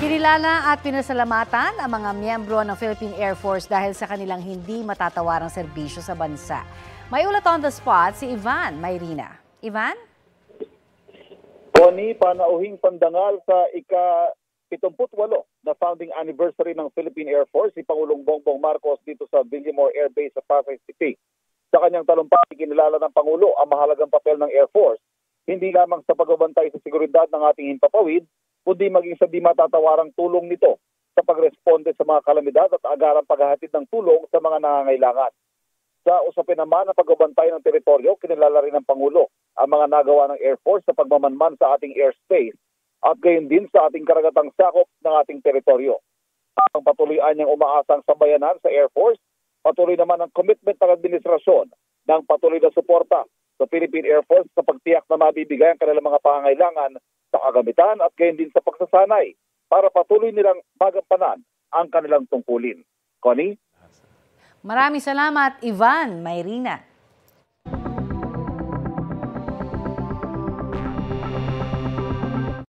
Kinilala at pinasalamatan ang mga miyembro ng Philippine Air Force dahil sa kanilang hindi matatawarang serbisyo sa bansa. May ulat on the spot si Ivan Mayrina. Ivan? Connie, panauhing pandangal sa ika-78 na founding anniversary ng Philippine Air Force, si Pangulong Bongbong Marcos dito sa Villamor Air Base sa Pasay City. Sa kanyang talumpati, kinilala ng Pangulo ang mahalagang papel ng Air Force, hindi lamang sa pagbabantay sa seguridad ng ating himpapawid, kundi maging sa di matatawarang tulong nito sa pagresponde sa mga kalamidad at agarang paghahatid ng tulong sa mga nangangailangan. Sa usapin naman ng pagbabantay ng teritoryo, kinilala rin ng Pangulo ang mga nagawa ng Air Force sa pagmamanman sa ating airspace at gayon din sa ating karagatang sakop ng ating teritoryo. Ang patuloyan niyang umaasang sambayanan sa Air Force, patuloy naman ang commitment ng administrasyon ng patuloy na suporta sa Philippine Air Force sa pagtiyak na mabibigay ang kanilang mga pangangailangan sa kagamitan at gayon din sa pagsasanay para patuloy nilang magampanan ang kanilang tungkulin. Connie? Maraming salamat, Ivan Mayrina.